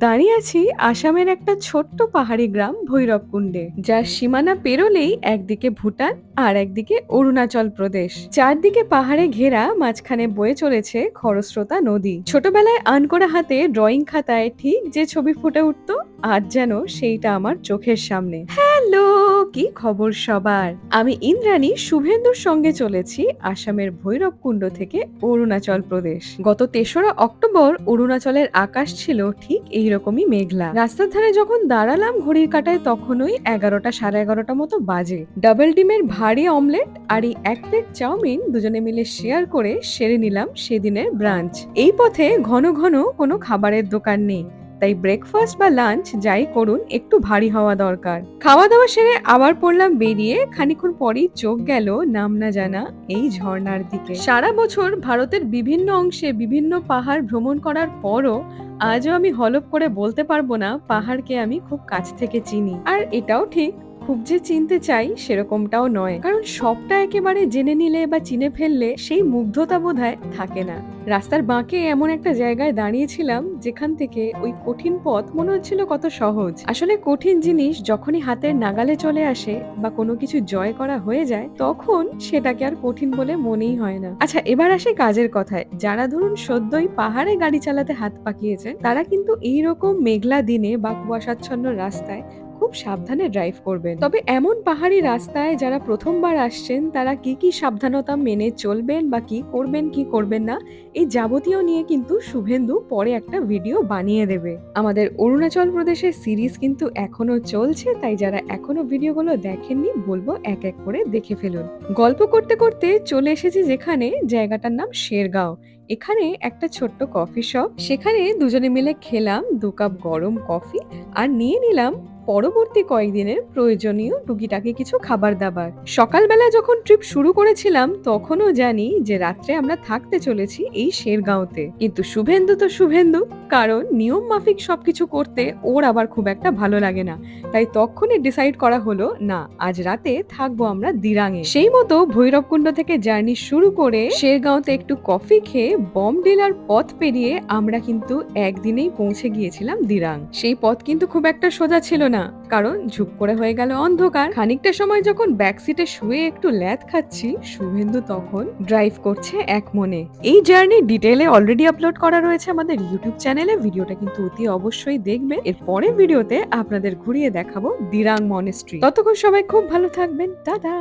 দাঁড়িয়ে আছি আসামের একটা ছোট্ট পাহাড়ি গ্রাম ভৈরবকুণ্ডে, যার সীমানা পেরোলেই একদিকে ভুটান আর একদিকে অরুণাচল প্রদেশ। চারদিকে পাহাড়ে ঘেরা, মাঝখানে বয়ে চলেছে খরস্রোতা নদী। ছোটবেলায় আনকোরা হাতে ড্রয়িং খাতায় ঠিক যে ছবি ফুটে উঠতো, আজ যেন সেইটা আমার চোখের সামনে। হ্যালো, কি খবর সবার? আমি ইন্দ্রাণী শুভেন্দুর সঙ্গে চলেছি আসামের ভৈরবকুণ্ড থেকে অরুণাচল প্রদেশ। গত ৩রা অক্টোবর অরুণাচলের আকাশ ছিল ঠিক এইরকমই মেঘলা। রাস্তার ধারে যখন দাঁড়ালাম ঘড়ির কাঁটায়, তখনই ১১টা সাড়ে ১১টা মতো বাজে। ডাবল ডিমের ভারী অমলেট আর এই ১ প্লেট চাউমিন দুজনে মিলে শেয়ার করে সেরে নিলাম সেদিনের ব্রাঞ্চ। এই পথে ঘন ঘন কোনো খাবারের দোকান নেই, তাই ব্রেকফাস্ট বা লাঞ্চ যাই করুন একটু ভারী হওয়া দরকার। খাওয়া দাওয়া সেরে আবার পড়লাম বেরিয়ে, খানিকক্ষণ পরেই চোখ গেল নাম না জানা এই ঝর্ণার দিকে। সারা বছর ভারতের বিভিন্ন অংশে বিভিন্ন পাহাড় ভ্রমণ করার পরও আজও আমি হলফ করে বলতে পারবো না পাহাড়কে আমি খুব কাছ থেকে চিনি। আর এটাও ঠিক, খুব যে চিনতে চাই সেরকমটাও নয়, কারণ সবটা একেবারে জেনে নিলে বা চিনে ফেললে সেই মুগ্ধতা বোধহয় থাকে না। রাস্তার বাঁকে এমন একটা জায়গায় দাঁড়িয়েছিলাম যেখান থেকে ওই কঠিন পথ মনে হচ্ছিল কত সহজ। আসলে কঠিন জিনিস যখনই হাতের নাগালে চলে আসে বা কোনো কিছু জয় করা হয়ে যায়, তখন সেটাকে আর কঠিন বলে মনেই হয় না। আচ্ছা, এবার আসে কাজের কথায়। যারা ধরুন সদ্যই পাহাড়ে গাড়ি চালাতে হাত পাকিয়েছেন, তারা কিন্তু এইরকম মেঘলা দিনে বা কুয়াশাচ্ছন্ন রাস্তায় খুব সাবধানে ড্রাইভ করবেন। তবে এমন পাহাড়ি রাস্তায় যারা প্রথমবার আসছেন, তারা কি কি সাবধানতা মেনে চলবেন বা কি করবেন কি করবেন না, এই যাবতীয় নিয়ে কিন্তু শুভেন্দু পরে একটা ভিডিও বানিয়ে দেবে। আমাদের অরুণাচল প্রদেশের সিরিজ কিন্তু এখনো চলছে, তাই যারা এখনো ভিডিওগুলো দেখেননি বলবো এক এক করে দেখে ফেলুন। গল্প করতে করতে চলে এসেছি যেখানে, জায়গাটার নাম শেরগাঁও। এখানে একটা ছোট্ট কফি শপ, সেখানে দুজনে মিলে খেলাম ২ কাপ গরম কফি আর নিয়ে নিলাম পরবর্তী কয়েকদিনের প্রয়োজনীয় টুকিটাকি কিছু খাবার দাবার। সকালবেলা যখন ট্রিপ শুরু করেছিলাম, তখনও জানি যে রাত্রে আমরা থাকতে চলেছি এই শেরগাঁওতে। কিন্তু শুভেন্দু তো শুভেন্দু, কারণ নিয়ম মাফিক সবকিছু করতে ওর আবার খুব একটা ভালো লাগে না। তাই তখনই ডিসাইড করা হলো, না, আজ রাতে থাকবো আমরা দিরাঙে। সেই মতো ভৈরবকুণ্ড থেকে জার্নি শুরু করে শেরগাঁওতে একটু কফি খেয়ে বমডিলার পথ পেরিয়ে আমরা কিন্তু একদিনেই পৌঁছে গিয়েছিলাম দিরাং। সেই পথ কিন্তু খুব একটা সোজা ছিল না, কারণ ঝুপ করে হয়ে গেল অন্ধকার। খানিকটা সময় যখন ব্যাক সিটে শুয়ে একটু ল্যাদ খাচ্ছি, শুভেন্দু তখন ড্রাইভ করছে এক মনে। এই জার্নি ডিটেইলে অলরেডি আপলোড করা রয়েছে আমাদের ইউটিউব চ্যানেলে, ভিডিওটা কিন্তু অতি অবশ্যই দেখবেন। এর পরের ভিডিওতে আপনাদের ঘুরিয়ে দেখাবো দিরাং মনেস্ট্রি। ততক্ষণ সবাই খুব ভালো থাকবেন, টাটা।